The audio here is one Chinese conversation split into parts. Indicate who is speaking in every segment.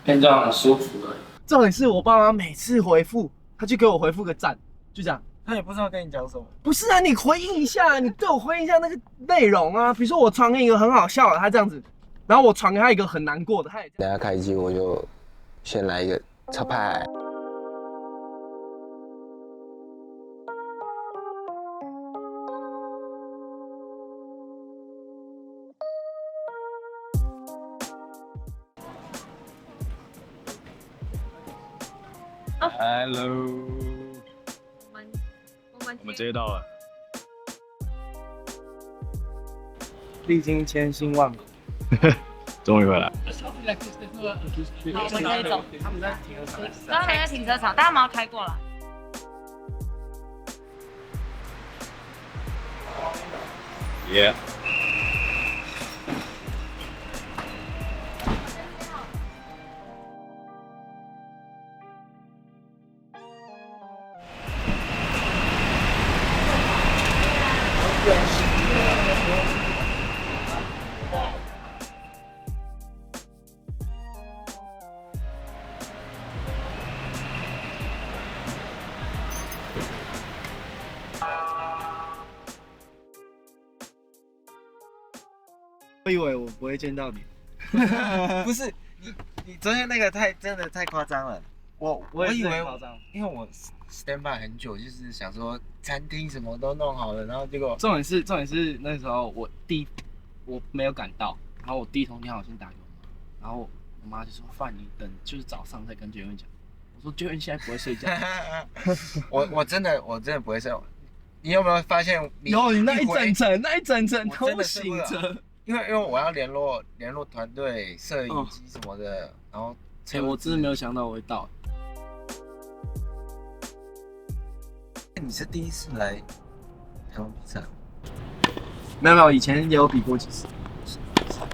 Speaker 1: 变这样很舒服了。
Speaker 2: 重点是我爸妈每次回复，他就给我回复个赞，就这样。
Speaker 3: 他也不知道跟你讲什么。
Speaker 2: 不是啊，你回应一下，你对我回应一下那个内容啊。比如说我传给一个很好笑的，他这样子，然后我传给他一个很难过的，他也这样。
Speaker 4: 等下开机我就先来一个插派。
Speaker 5: Hello， 我们接到了。
Speaker 2: 历经千辛万苦，
Speaker 5: 终于回来。
Speaker 6: 好，我们可以走。
Speaker 2: 他们在停车场。
Speaker 6: 刚才在停车场，大家马上开过来。
Speaker 5: Yeah。
Speaker 2: 我以为我不会见到你，
Speaker 3: 不是你昨天那个真的太夸张了。我
Speaker 2: 也是
Speaker 3: 以为
Speaker 2: 很夸张。
Speaker 3: 因为我 stand by 很久，就是想说餐厅什么都弄好了，然后结果
Speaker 2: 重点是那时候我没有赶到，然后我第一通电话我先打给我妈，然后我妈就说：“范，你等就是早上再跟 Jun 讲。”我说：“Jun 现在不会睡觉。”
Speaker 3: 我真的不会睡。你有没有发现你？
Speaker 2: 有，你那一整层都醒着。
Speaker 3: 因为我要联络团队、摄影机什么的，然后
Speaker 2: 我真的没有想到我会到。
Speaker 3: 你是第一次来台湾比赛？
Speaker 2: 没有，以前也有比过几次，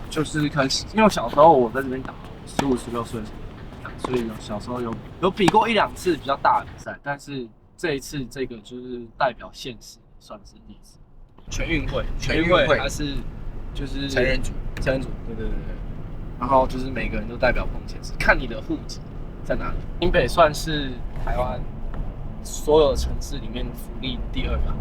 Speaker 2: 就是可能因为小时候我在这边打，15、16岁，所以小时候有比过1、2次比较大的比赛，但是这一次这个就是代表县市，算是第一次。全运会它是就是
Speaker 3: 成人组，
Speaker 2: 对。然后就是每个人都代表澎县市，看你的户籍在哪里。新北算是台湾所有城市里面福利第2吧，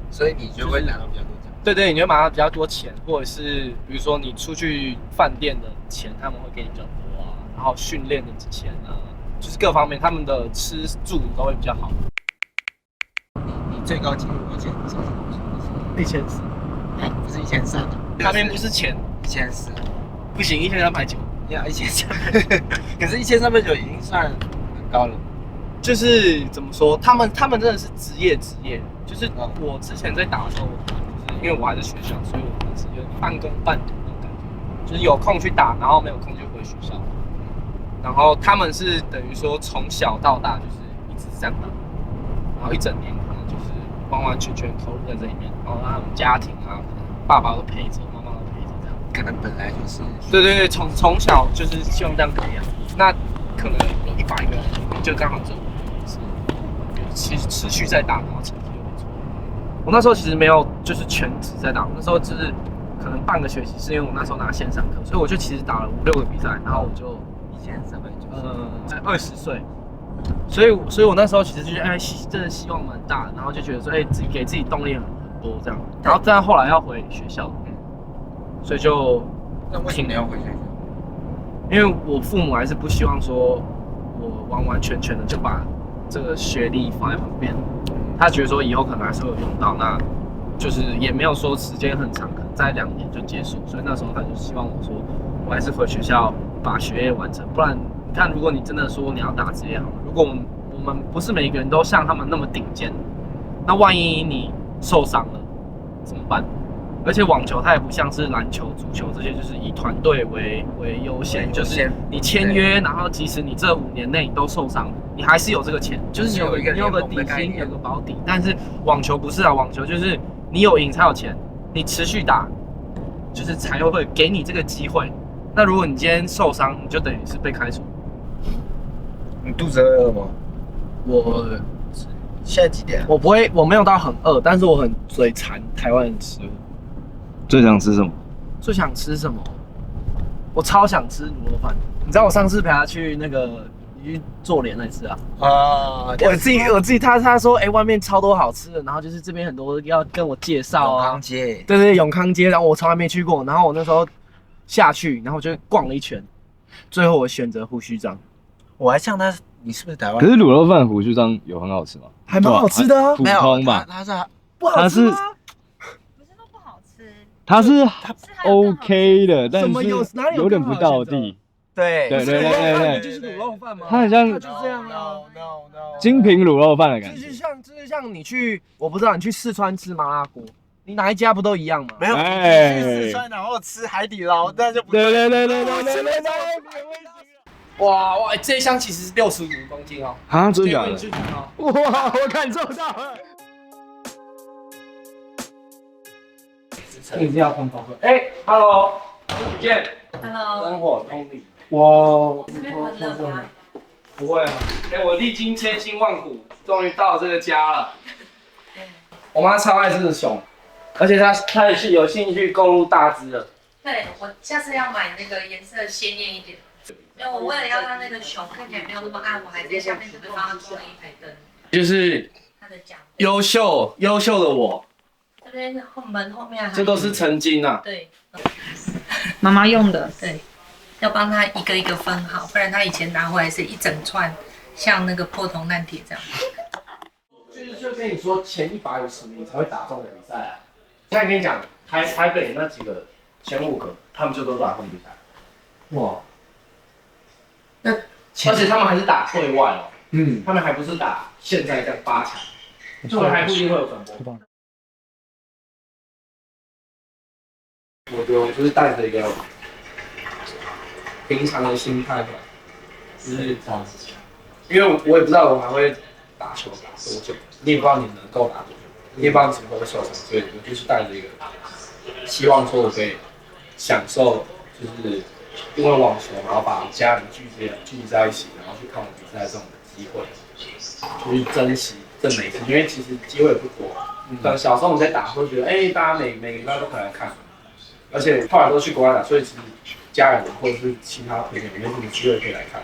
Speaker 3: 所以你就会拿到比较多奖。
Speaker 2: 对，你会拿到比较多钱，或者是比如说你出去饭店的钱，他们会给你比较多啊，然后训练的钱啊，就是各方面他们的吃住都会比较好。
Speaker 3: 你最高纪录多少钱
Speaker 2: 1400，
Speaker 3: 不是1300，
Speaker 2: 那边不是钱
Speaker 3: ，1400，
Speaker 2: 不行，1390，
Speaker 3: 要1300，可是1390已经算很高了。
Speaker 2: 就是怎么说，他们真的是职业，就是我之前在打的时候，就是因为我还在学校，所以我们是有半工半读那种感觉，就是有空去打，然后没有空就回学校。然后他们是等于说从小到大就是一直这样打，然后一整年可能就是完完全全投入在这里面，然后他们家庭啊，爸爸都陪着，妈妈都陪着这样。
Speaker 3: 可能本来就是。
Speaker 2: 对，从小就是希望这样培养，那可能有100个人就刚好只有其实持续在打，然后成绩又不错。我那时候其实没有就是全职在打，那时候只是可能半个学期，是因为我那时候拿线上课，所以我就其实打了5、6个比赛，然后我就在20岁，所以我那时候其实就觉得真的希望蛮大的，然后就觉得说自己给自己动力很多这样，然后再后来要回学校，所以就
Speaker 3: 那为什么你要回学校？
Speaker 2: 因为我父母还是不希望说我完完全全的就把这个学历放在旁边，他觉得说以后可能还是会有用到，那就是也没有说时间很长，可能在2年就结束，所以那时候他就希望我说，我还是回学校把学业完成，不然你看，如果你真的说你要打职业好了，如果我们不是每一个人都像他们那么顶尖，那万一你受伤了怎么办？而且网球它也不像是篮球、足球这些，就是以团队为优先，就是你签约，然后即使你这5年内都受伤，你还是有这个钱，就是你有个底薪，有个保底。但是网球不是啊，网球就是你有赢才有钱，你持续打，就是才会给你这个机会。那如果你今天受伤，你就等于是被开除。
Speaker 3: 你肚子饿了吗？
Speaker 2: 我
Speaker 3: 现在几点？
Speaker 2: 我没有到很饿，但是我很嘴馋台湾的食物。
Speaker 5: 最想吃什么？
Speaker 2: 最想吃什么？我超想吃卤肉饭。你知道我上次陪他去那个去做脸那次啊？
Speaker 3: 啊，
Speaker 2: 我自己他说，外面超多好吃的，然后就是这边很多要跟我介绍啊。
Speaker 3: 永康街，
Speaker 2: 对，永康街，然后我从来没去过，然后我那时候下去，然后就逛了一圈，最后我选择胡须章，
Speaker 3: 我还向他，你是不是台湾？
Speaker 5: 可是卤肉饭胡须章有很好吃吗？
Speaker 2: 还蛮好吃的啊。
Speaker 5: 普
Speaker 3: 没有
Speaker 5: 通吧，
Speaker 3: 他是
Speaker 2: 不好吃吗？
Speaker 6: 不是说不好吃，
Speaker 5: 它是
Speaker 6: 是还有更好吃
Speaker 5: OK 的，但
Speaker 2: 什么
Speaker 5: 是
Speaker 2: 哪里有
Speaker 5: 有点不
Speaker 2: 更好的选择
Speaker 5: 到地。
Speaker 3: 对
Speaker 5: 对对对对对
Speaker 2: 就是卤肉饭嘛，
Speaker 5: 它很像
Speaker 2: 就这样啊。
Speaker 3: no，
Speaker 5: 精品卤肉饭的感觉。
Speaker 2: 这就像你去，我不知道你去四川吃麻辣锅，你哪一家不都一样吗？
Speaker 3: 没有，
Speaker 5: 哎
Speaker 3: 你去四川然后吃海底捞，那就不
Speaker 5: 对对对对对对对对。
Speaker 2: 哇，这一箱其实是65公斤哦。
Speaker 5: 啊，真的假的？
Speaker 2: 结果你去看哦。
Speaker 5: 哇，我感受到了。
Speaker 2: 你是要空投？Hello，不见，
Speaker 6: Hello，
Speaker 2: 灯火通明。哇，
Speaker 6: 这边很冷吗？
Speaker 2: 不会啊，我历经千辛万苦，终于到这个家了。我妈超爱这只熊，而且她也是有兴趣购入大只的。
Speaker 6: 对，我下次要买那个颜色鲜艳一点。因为我为了要让那个熊看起来没有那么暗，我还在下面准备帮它装了一排灯。
Speaker 2: 就是
Speaker 6: 它的奖
Speaker 2: 优秀的我，
Speaker 6: 这边门后面还
Speaker 2: 这都是曾经啊。
Speaker 6: 对，妈妈用的，对，要帮它一个一个分好，不然它以前拿回来是一整串，像那个破铜烂铁这样。
Speaker 2: 就跟你说，前150名才会打中的比赛啊。现在跟你讲，台北那几个前5个，他们就都打中比赛。哇！那而且他们还是打对外哦，他们还不是打现在这样8强，这个还不一定会有转播。我觉得我就是带着一个平常的心态吧，就是这样子。因为我也不知道我还会打球打多久，你也不知道你能够打多久，你也不知道你什么时候会受伤，所以我就是带着一个希望说我可以享受，就是因为网球，然后把家人聚集在一起，然后去看我比赛这种机会，去珍惜这每一次，因为其实机会不多。可能小时候你在打会觉得，大家每个礼拜都可以来看，而且后来都去国外打，所以其实家人或者是其他朋友没什么机会可以来看。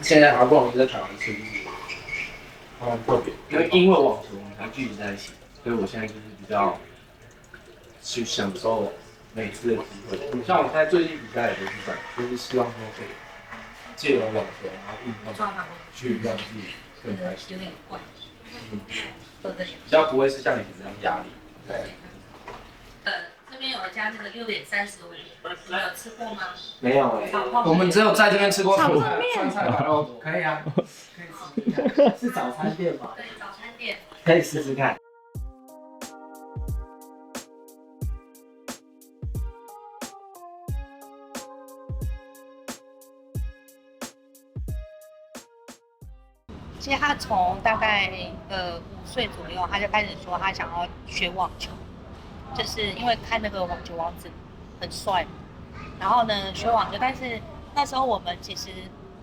Speaker 2: 现在好不容易在台湾吃，就是还蛮特别，因为网球我们才聚集在一起，所以我现在就是比较去享受每次的机会。像我现在最近比赛也都是这样，就是希望说可以借由网球，然后运动去让自己更开心，
Speaker 6: 有点怪，
Speaker 2: 比较不会是像以前这样压力。对。
Speaker 6: 这边有加那个6.35，你有吃过吗？
Speaker 2: 没有我们只有在这边吃过川菜白肉锅，可以啊，可以试试看。是早餐店吗？
Speaker 6: 对，早餐店。
Speaker 2: 可以试试看。
Speaker 6: 其实他从大概5岁左右，他就开始说他想要学网球，就是因为看那个网球王子很帅嘛，然后呢学网球，但是那时候我们其实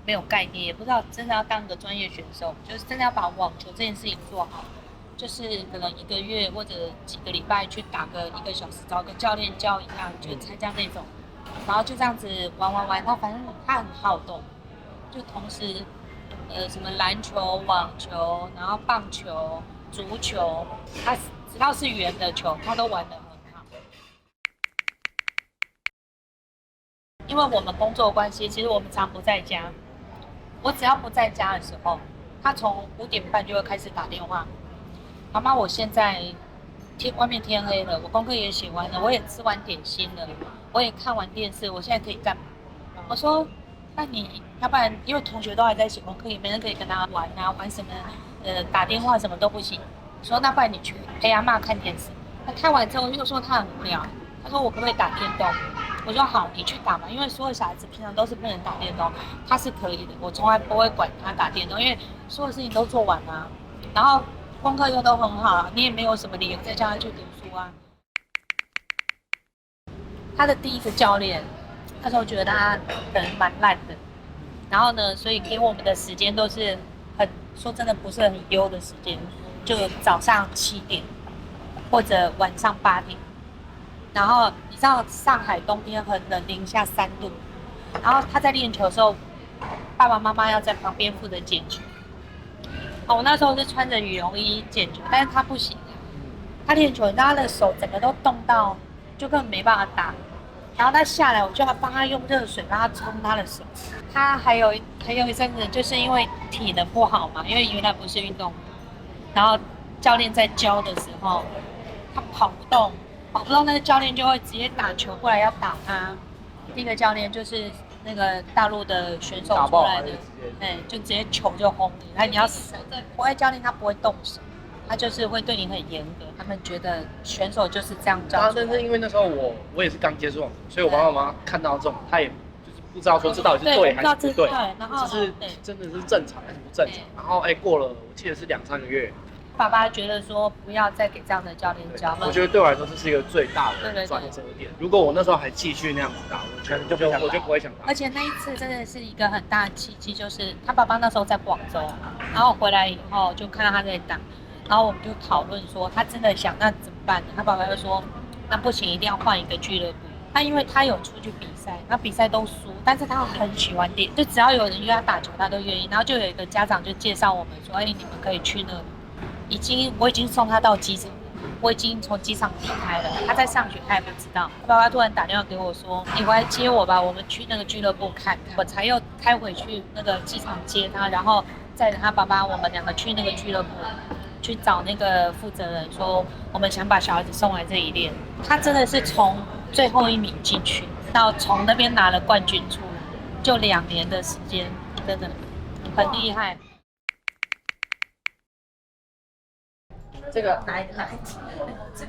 Speaker 6: 没有概念，也不知道真的要当个专业选手，就是真的要把网球这件事情做好，就是可能1个月或者几个礼拜去打个1个小时，找个教练教一下，就参加那种，然后就这样子玩，然后反正他很好动，就同时。什么篮球、网球，然后棒球、足球，他只要是圆的球，他都玩得很好。因为我们工作关系，其实我们常不在家。我只要不在家的时候，他从5点半就会开始打电话。妈妈，我现在外面天黑了，我功课也写完了，我也吃完点心了，我也看完电视，我现在可以干嘛？我说。那你要不然，因为同学都还在写功课，也没人可以跟他玩啊，玩什么打电话什么都不行。说那不然你去陪阿嬷看电视。他看完之后又说他很无聊，他说我可不可以打电动？我说好，你去打嘛，因为所有小孩子平常都是不能打电动，他是可以的，我从来不会管他打电动，因为所有事情都做完啊，然后功课又都很好，你也没有什么理由再叫他去读书啊。他的第一个教练。那时候觉得他人蛮烂的，然后呢，所以给我们的时间都是说真的不是很优的时间，就早上7点或者晚上8点。然后你知道上海冬天很冷，零下3度，然后他在练球的时候，爸爸妈妈要在旁边负责捡球。我那时候是穿着羽绒衣捡球，但是他不行，他练球，他的手整个都冻到，就根本没办法打。然后他下来，我就要帮他用热水让他冲他的手。他还有一阵子，就是因为体能不好嘛，因为原来不是运动员，然后教练在教的时候，他跑不动，那个教练就会直接打球过来要打他。那个教练就是那个大陆的选手出来的，就直接球就轰你，那你要死。国外教练他不会动手，他就是会对你很严格，他们觉得选手就是这样教出来。
Speaker 2: 但是因为那时候我也是刚接触网球，所以我爸爸妈妈看到这种，他也就是不知道说这到底是对还是不对，
Speaker 6: 然后
Speaker 2: 这是真的是正常还是不正常。然后过了，我记得是2-3个月，
Speaker 6: 爸爸觉得说不要再给这样的教练教。
Speaker 2: 我觉得对我来说这是一个最大的转折点。如果我那时候还继续那样子打，我就不会想打。
Speaker 6: 而且那一次真的是一个很大的契机，就是他爸爸那时候在广州，然后回来以后就看到他在打，然后我们就讨论说他真的想那怎么办呢？他爸爸就说那不行，一定要换一个俱乐部。他因为他有出去比赛，那比赛都输，但是他很喜欢练，就只要有人约他打球，他都愿意。然后就有一个家长就介绍我们说，你们可以去那里。我已经送他到机场，我已经从机场离开了。他在上学，他也不知道。他爸爸突然打电话给我说：“你回来接我吧，我们去那个俱乐部看。”我才又开回去那个机场接他，然后载着他爸爸，我们2个去那个俱乐部去找那个负责人，说我们想把小孩子送来这里练。他真的是从最后一名进去，到从那边拿了冠军出来，就2年的时间，真的很厉害。
Speaker 2: 这个
Speaker 6: 哪一个？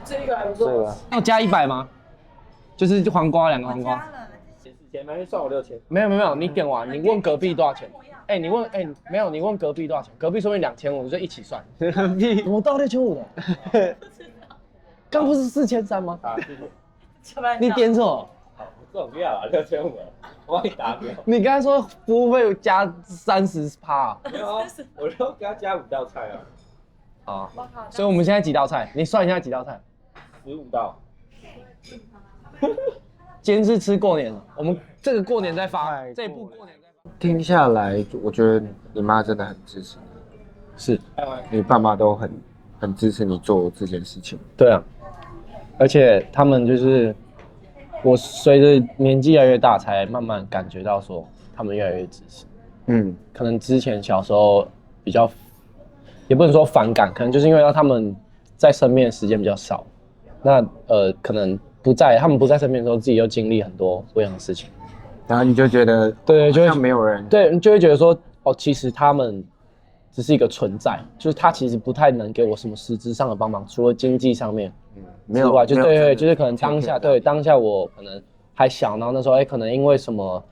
Speaker 2: 这个还不错。
Speaker 4: 这个
Speaker 5: 要加100吗？就是黄瓜2个黄瓜。
Speaker 2: 钱没算我6000。
Speaker 5: 没有，你点完，你问隔壁多少钱？你问没有，你问隔壁多少钱？隔壁说明2500，就一起算。我到6500的。刚不是4300吗？
Speaker 2: 啊，谢谢。
Speaker 5: 你点什么？
Speaker 2: 这种料啊，6500，我帮你打掉。
Speaker 5: 你刚才说服务费加30%。
Speaker 2: 没有啊，我就给他加5道菜啊。
Speaker 5: 啊，所以我们现在几道菜？你算一下几道菜
Speaker 2: 15道。
Speaker 5: 今天是吃过年，我们这个过年再发，这一部过年再发。
Speaker 4: 听下来，我觉得你妈真的很支持你，
Speaker 5: 是
Speaker 4: 你爸妈都很支持你做这件事情。
Speaker 5: 对啊，而且他们就是我随着年纪越来越大，才慢慢感觉到说他们越来越支持。可能之前小时候比较。也不能说反感，可能就是因为他们在身边的时间比较少，那可能他们不在身边的时候，自己又经历很多不一样的事情，
Speaker 4: 然后你就觉得
Speaker 5: 对，就
Speaker 4: 像没有人
Speaker 5: 对，就会觉得说其实他们只是一个存在，就是他其实不太能给我什么实质上的帮忙，除了经济上面
Speaker 4: 没有，
Speaker 5: 就对，就是可能当下我可能还小，然后那时候可能因为什么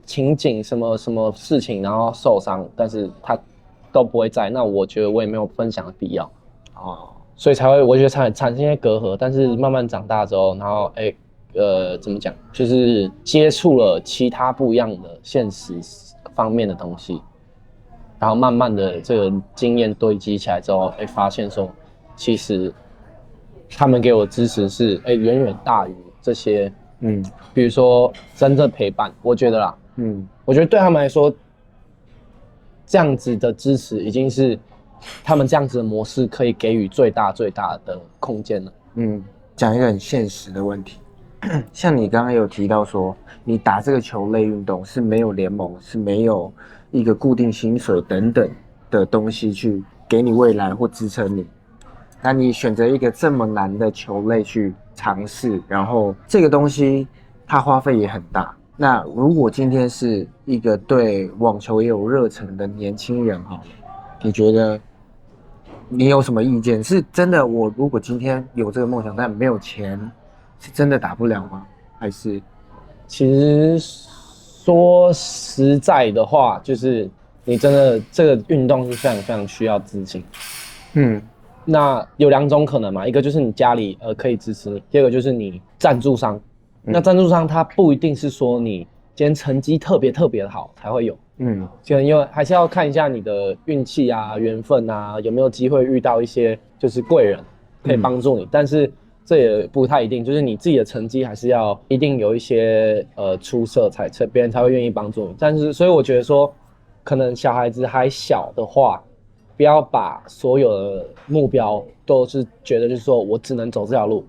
Speaker 5: 情景什么事情，然后受伤，但是他都不会在，那我觉得我也没有分享的必要，所以才会我觉得产生一些隔阂。但是慢慢长大之后，然后怎么讲，就是接触了其他不一样的现实方面的东西，然后慢慢的这个经验堆积起来之后，发现说其实他们给我的支持是远远大于这些，比如说真正陪伴，我觉得啦，我觉得对他们来说。这样子的支持已经是他们这样子的模式可以给予最大的空间了。
Speaker 4: 讲一个很现实的问题，像你刚刚有提到说，你打这个球类运动是没有联盟，是没有一个固定薪水等等的东西去给你未来或支撑你。那你选择一个这么难的球类去尝试，然后这个东西它花费也很大。那如果今天是一个对网球也有热忱的年轻人哈，你觉得你有什么意见？是真的，我如果今天有这个梦想，但没有钱，是真的打不了吗？还是？
Speaker 5: 其实说实在的话，就是你真的这个运动是非常非常需要资金。那有2种可能嘛，一个就是你家里可以支持你，第二个就是你赞助商。那赞助商他不一定是说你今天成绩特别的好才会有，可能因为还是要看一下你的运气啊、缘分啊，有没有机会遇到一些就是贵人可以帮助你。但是这也不太一定，就是你自己的成绩还是要一定有一些出色才别人才会愿意帮助你。但是所以我觉得说，可能小孩子还小的话，不要把所有的目标都是觉得就是说我只能走这条路，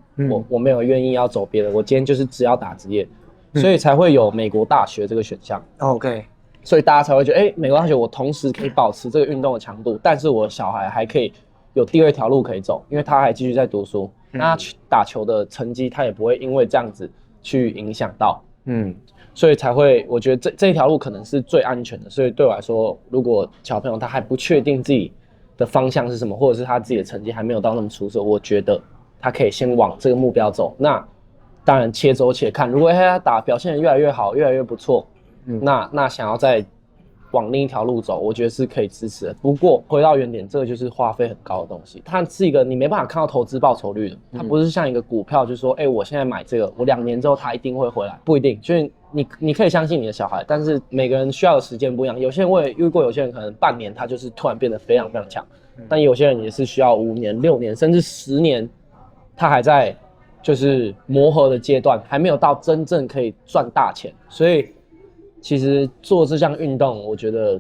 Speaker 5: 我没有愿意要走别的，我今天就是只要打职业，所以才会有美国大学这个选项。
Speaker 4: OK，
Speaker 5: 所以大家才会觉得，美国大学我同时可以保持这个运动的强度，但是我的小孩还可以有第二条路可以走，因为他还继续在读书，那他打球的成绩他也不会因为这样子去影响到，所以才会，我觉得这一条路可能是最安全的。所以对我来说，如果小朋友他还不确定自己的方向是什么，或者是他自己的成绩还没有到那么出色，我觉得他可以先往这个目标走。那当然且走且看，如果他表现得越来越好，越来越不错，那想要再往另一条路走，我觉得是可以支持的。不过回到原点，这个就是花费很高的东西，它是一个你没办法看到投资报酬率的，它不是像一个股票，就是说，我现在买这个，我2年之后它一定会回来，不一定。就是你可以相信你的小孩，但是每个人需要的时间不一样。有些人我也遇过，有些人可能半年他就是突然变得非常非常强，但有些人也是需要5年、6年，甚至10年，他还在就是磨合的阶段，还没有到真正可以赚大钱，所以。其实做这项运动，我觉得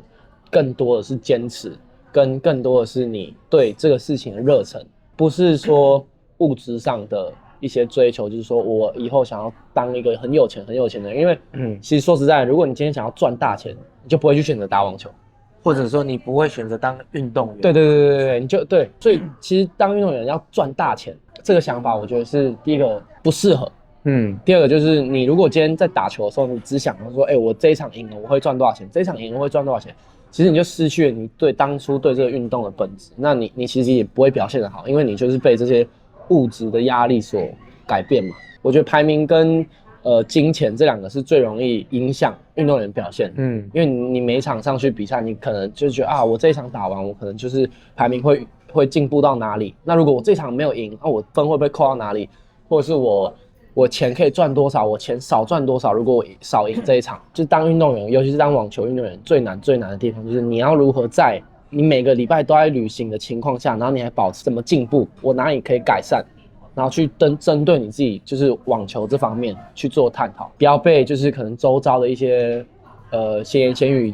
Speaker 5: 更多的是坚持，更多的是你对这个事情的热忱，不是说物质上的一些追求，就是说我以后想要当一个很有钱的人。因为其实说实在，如果你今天想要赚大钱，你就不会去选择打网球，
Speaker 4: 或者说你不会选择当运动员。
Speaker 5: 对，你就对。所以其实当运动员要赚大钱，这个想法我觉得是第一个不适合。第二个就是你如果今天在打球的时候，你只想说，我这一场赢了我会赚多少钱，这一场赢了我会赚多少钱，其实你就失去了你当初对这个运动的本质，那你其实也不会表现得好，因为你就是被这些物质的压力所改变嘛。我觉得排名跟金钱这2个是最容易影响运动员表现，因为你每一场上去比赛，你可能就觉得我这一场打完，我可能就是排名会进步到哪里，那如果我这场没有赢，我分会不会扣到哪里，或者是我钱可以赚多少，我钱少赚多少。如果我少赢这一场，就当运动员，尤其是当网球运动员，最难的地方就是你要如何在你每个礼拜都在旅行的情况下，然后你还保持怎么进步，我哪里可以改善，然后去针对你自己就是网球这方面去做探讨，不要被就是可能周遭的一些闲言闲语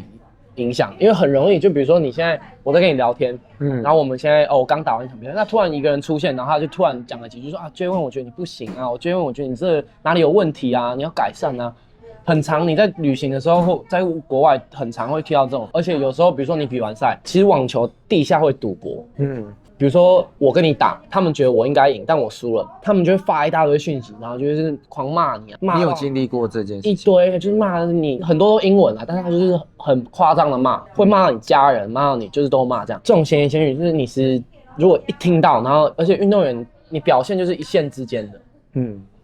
Speaker 5: 影响，因为很容易，就比如说你现在我在跟你聊天，然后我们现在我刚打完一场比赛，那突然一个人出现，然后他就突然讲了几句说Jay，我觉得你不行啊，我觉得你这哪里有问题啊，你要改善啊。很常你在旅行的时候或在国外很常会听到这种，而且有时候比如说你比完赛，其实网球地下会赌博，比如说我跟你打，他们觉得我应该赢，但我输了，他们就会发一大堆讯息，然后就是狂骂你，骂
Speaker 4: 你有经历过这件事？
Speaker 5: 一堆就是骂你，很多都英文啊，但是他就是很夸张的骂，会骂到你家人，骂到你就是都骂这样。这种闲言闲语就是你是如果一听到，然后而且运动员你表现就是一线之间的，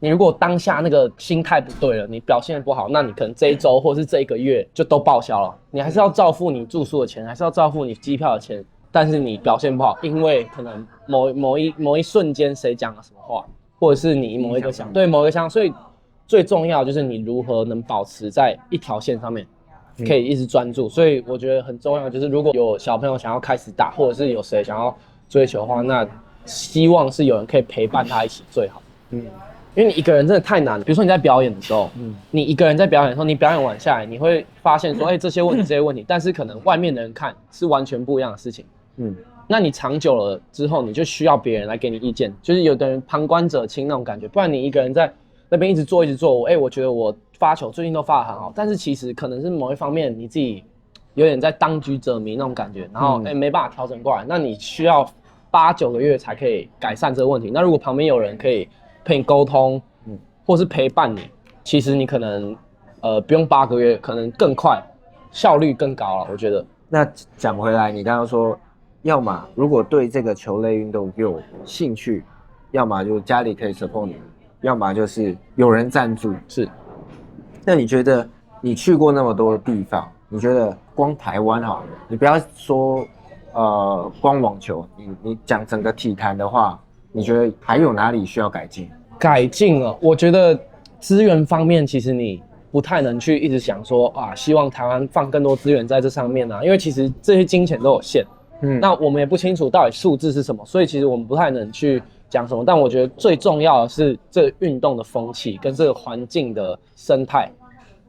Speaker 5: 你如果当下那个心态不对了，你表现不好，那你可能这一周或是这一个月就都报销了。你还是要照付你住宿的钱，还是要照付你机票的钱。但是你表现不好，因为可能某一瞬间谁讲了什么话，或者是你某一个想，所以最重要就是你如何能保持在一条线上面，可以一直专注。所以我觉得很重要，就是如果有小朋友想要开始打，或者是有谁想要追求的话，那希望是有人可以陪伴他一起最好。因为你一个人真的太难了。比如说你在表演的时候，你一个人在表演的时候，你表演完下来，你会发现说，这些问题，但是可能外面的人看是完全不一样的事情。那你长久了之后，你就需要别人来给你意见，就是有的人旁观者清那种感觉，不然你一个人在那边一直做，我觉得我发球最近都发得很好，但是其实可能是某一方面你自己有点在当局者迷那种感觉，然后没办法调整过来，那你需要8、9个月才可以改善这个问题。那如果旁边有人可以陪你沟通，或是陪伴你，其实你可能不用8个月，可能更快，效率更高了，我觉得。
Speaker 4: 那讲回来，你刚刚说，要么如果对这个球类运动有兴趣，要么就家里可以 support 你，要么就是有人赞助。
Speaker 5: 是。
Speaker 4: 那你觉得你去过那么多地方，你觉得光台湾好了，你不要说光网球，你讲整个体坛的话，你觉得还有哪里需要改进？
Speaker 5: 改进了，我觉得资源方面，其实你不太能去一直想说希望台湾放更多资源在这上面啊，因为其实这些金钱都有限。那我们也不清楚到底数字是什么，所以其实我们不太能去讲什么，但我觉得最重要的是这个运动的风气跟这个环境的生态，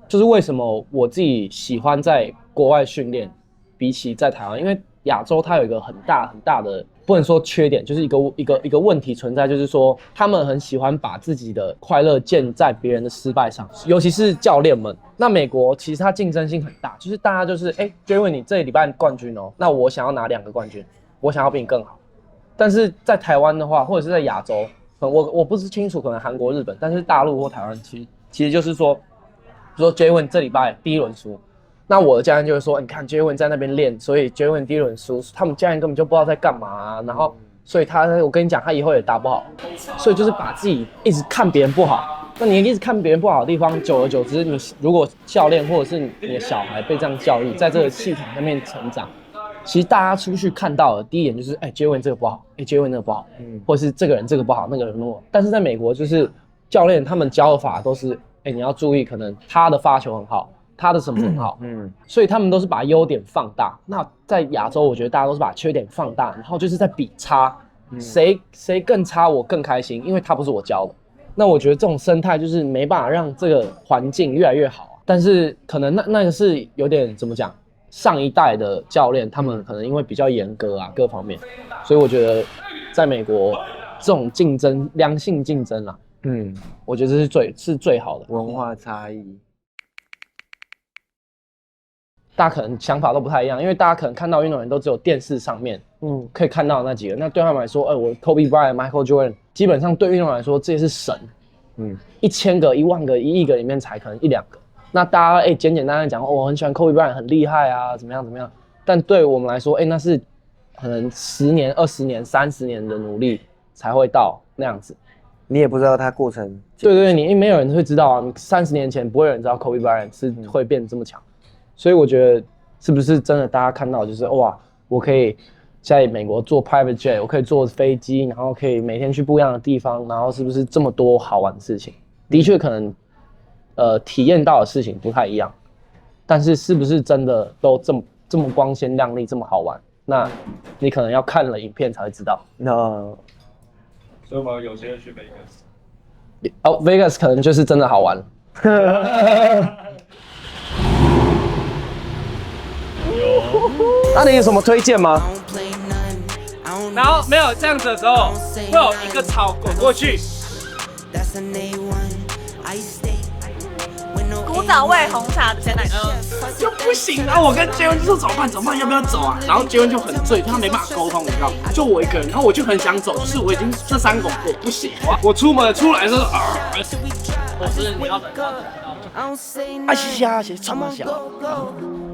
Speaker 5: 就是为什么我自己喜欢在国外训练，比起在台湾，因为亚洲它有一个很大的，不能说缺点，就是一个问题存在，就是说他们很喜欢把自己的快乐建在别人的失败上，尤其是教练们。那美国其实它竞争性很大，就是大家就是Jerwin 你这礼拜冠军哦，那我想要拿2个冠军，我想要比你更好。但是在台湾的话，或者是在亚洲，我不是清楚，可能韩国、日本，但是大陆或台湾其实就是说 Jerwin 这礼拜第1轮输。那我的教练就会说，你看 Jerwin 在那边练，所以 Jerwin 第1轮输，他们教练根本就不知道在干嘛啊。然后，所以我跟你讲，他以后也打不好。所以就是把自己一直看别人不好。那你一直看别人不好的地方，久而久之，你如果教练或者是你的小孩被这样教育，在这个系统上面成长，其实大家出去看到的第一眼就是，Jerwin 这个不好，Jerwin 那个不好，或是这个人这个不好，那个人那个不好。但是在美国，就是教练他们教的法都是，你要注意，可能他的发球很好。他的什么很好，所以他们都是把优点放大。那在亚洲，我觉得大家都是把缺点放大，然后就是在比差，谁更差，我更开心，因为他不是我教的。那我觉得这种生态就是没办法让这个环境越来越好，但是可能那个是有点怎么讲，上一代的教练他们可能因为比较严格啊各方面，所以我觉得在美国这种竞争良性竞争啊，我觉得这是最好的
Speaker 4: 文化差异。
Speaker 5: 大家可能想法都不太一样，因为大家可能看到运动员都只有电视上面，可以看到那几个。那对他们来说，我 Kobe Bryant、Michael Jordan， 基本上对运动员来说这些是神，1000个、10000个、1亿个里面才可能1-2个。那大家简单的讲，我很喜欢 Kobe Bryant， 很厉害啊，怎么样。但对我们来说，那是可能10年、20年、30年的努力才会到那样子。
Speaker 4: 你也不知道他过程。
Speaker 5: 对，你没有人会知道啊。你30年前不会有人知道 Kobe Bryant 是会变这么强。所以我觉得是不是真的大家看到就是哇，我可以在美国坐 private jet， 我可以坐飞机，然后可以每天去不一样的地方，然后是不是这么多好玩的事情？的确可能体验到的事情不太一样，但是是不是真的都这么光鲜亮丽，这么好玩？那你可能要看了影片才会知道。
Speaker 1: 所以我们有些人去 Vegas。Vegas
Speaker 5: 可能就是真的好玩。那你有什么推荐吗？
Speaker 2: 然后没有这样子的时候，会有一个草滚过去。
Speaker 7: 古早味红茶的鲜奶茶
Speaker 2: 就不行啊！我跟杰文就说怎么办，要不要走啊？然后杰文就很醉，他没办法沟通，你知道吗？就我一个人，然后我就很想走，就是我已经这3拱过不行，我出门出来的时候，我是你要等他。
Speaker 5: 哎呀，谁这么小？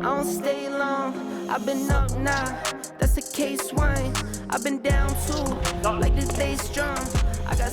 Speaker 8: I don't stay long. I've been up now. That's a case wine. I've been down too. Like this day strong. I got